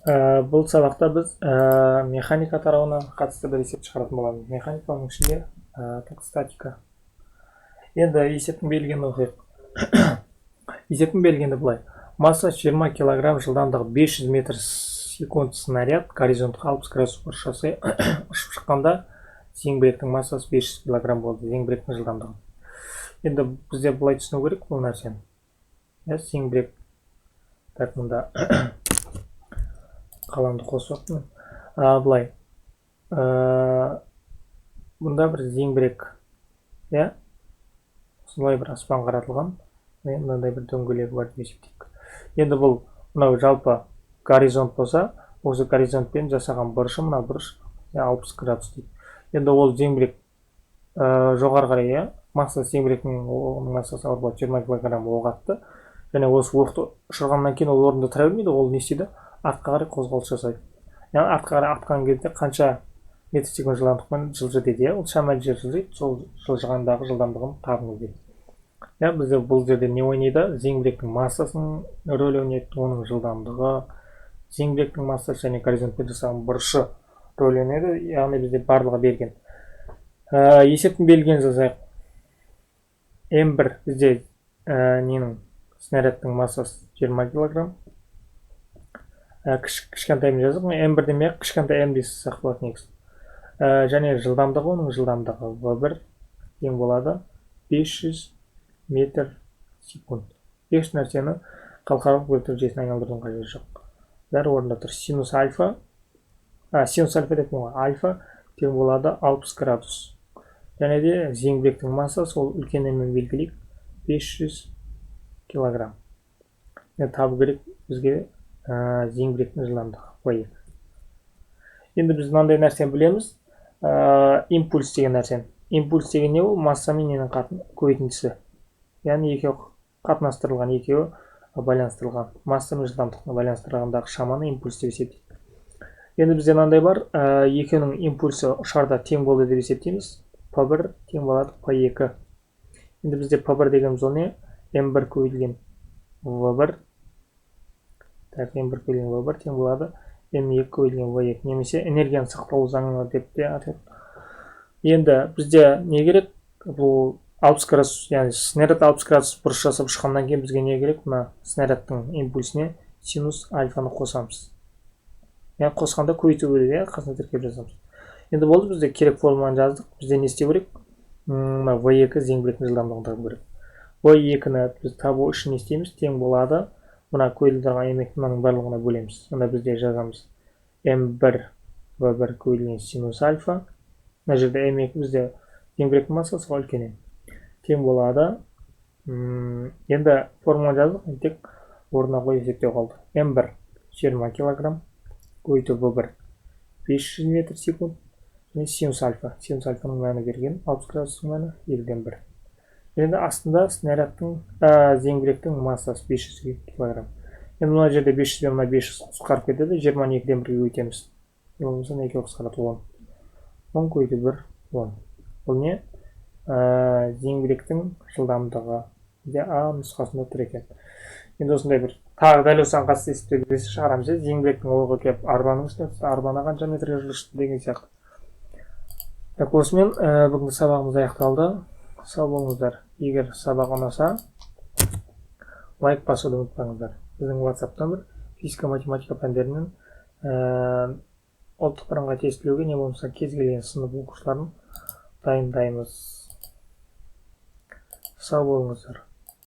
Бұл сабақта біз механика тарауына қатысты бір есеп шығаратын боламыз. Механика оның ішінде статика. Енді есептің берілгенін оқиық. Есептің берілгенде былай. Масса 20 кг, жылдамдығы 500 метр секунд снаряд горизонтқа 60 градус бұрыш жасай ұшып шыққанда зеңбіректің массасы 500 кг болды. Зеңбіректің жылдамдығы. Енді бізде былай түсіну керек бұл нәрсені. Зеңбірек тәртібінде қаламды қосып отырмын. Былай. Бұнда бір зеңбірек. Осылай бір аспан қаратылған. Мынандай бір дөңгелегі бар деп есептейік. Енді бұл мынау жалпы горизонт болса, осы горизонтпен жасаған бұрышы мына бұрыш 60 градус дейді. Енді ол зеңбірек жоғары қарай, массасы зеңбіректің массасы ауыр болады, 20 кг оқ атты. Және осы оқты ұшырғаннан кейін ол орнында тұра бермейді, ол не істейді? Артқа қарай қозғалыс жасайды. Яғни артқа қарай атқан кезде қанша метр секунд жылдамдықпен жылжы дейді, ол шамалы жер жылжиды, сол жылжығандағы жылдамдығын табыңыз дейді. Бізде бұл жерде не ойнайды? Зеңбіректің массасының рөлі ойнайды, оның жылдамдығы, зеңбіректің массасы және горизонтпен жасаған бұрышы рөл ойнайды, яғни бізде барлығы берген. Есептің берілгенін жазайық. М1 бізде ненің снарядтың массасы 20 кг. Кішкентаймен жаздық. М1 демек кішкентай М дейсіз сақталады негізі. Және жылдамдығы, оның жылдамдығы V1 тең болады 500 метр секунд. Еш нәрсені халықаралық бөліктер жүйесіне айналдырудың қажеті жоқ. Бәрі орында тұр. Синус альфа деп альфа тең болады 60 градус. Және де зеңбіректің массасы ол үлкен М-мен белгілейік 500 кг. Табу керек бізге зеңбіректің жылдамдығы V2. Енді біз мынандай нәрсені білеміз. Импульс деген нәрсені. Импульс деген не ол? Масса мен ненің көбейтіндісі. Яғни екеуі қатынастырылған, екеуі байланыстырылған. Масса мен жылдамдықны байланыстырғандағы шаманы импульс деп есептейді. Енді бізде мынандай бар. Екеуінің импульсы ұшарда тең болды деп есептейміз. P1 тең болады P2. Енді бізде P1 дегеніміз ол не? М1 көбейтілген V1. М1 көбейтілген V1 тең болады М2 көбейтілген V2. Немесе энергияның сақталу заңы деп те атайды. Енді бізде не керек? Бұл 60 градус, яғни снаряд 60 градус бұрыш жасап шыққаннан кейін бізге не керек? Мына снарядтың импульсіне синус альфаны қосамыз. Яғни қосқанда көбейту керек, қасына тіркеп жазамыз. Енді болды, бізде керек формуланы жаздық. Бізде не істеу керек? Мына V2 зеңбіректің жылдамдығын табу керек. V2-ні біз табу үшін не істейміз? Тең болады. Мына көйілдірген емектің барлығына бөлеміз. Онда бізде жазамыз М1 V1 көйілген синус альфа. Мына жерде М2 бізде зеңбіректің массасы үлкен М. Тең болады. Енді формула жаздық, тек орнына қойып есептеу қалды. М1 20 кг көйту V1 500 метр секунд. Және синус альфа. Синус альфаның мәні берген 60 градустың мәні 1/1. Енді астында снарядтың зеңбіректің массасы 500 кг. Енді мына жерде 500 мына 500 қысқарып кетеді, 22-ден 1-ге өтеміз. Болмаса екеуі қысқарады 10. 10 көйті 1 10. Бұл не? Зеңбіректің жылдамдығы. А нұсқасында тұр екен. Енді осындай бір тағы дәл осыған қатысты есептерді шығарамыз. Зеңбіректің оғы келіп арбаның үстіне түсті, арбаны қанша метрге жылжытты деген сияқты. Осымен бүгінгі сабағымыз аяқталды. Сау болыңыздар. Егер сабақ ұнаса, лайк басуды ұмытпаңыздар. Біздің WhatsApp номер физика-математика пәндерінің ұлттық бірыңғай тестілеуге не болмаса кез келген сынып оқушыларын дайындаймыз. Сау болыңыздар.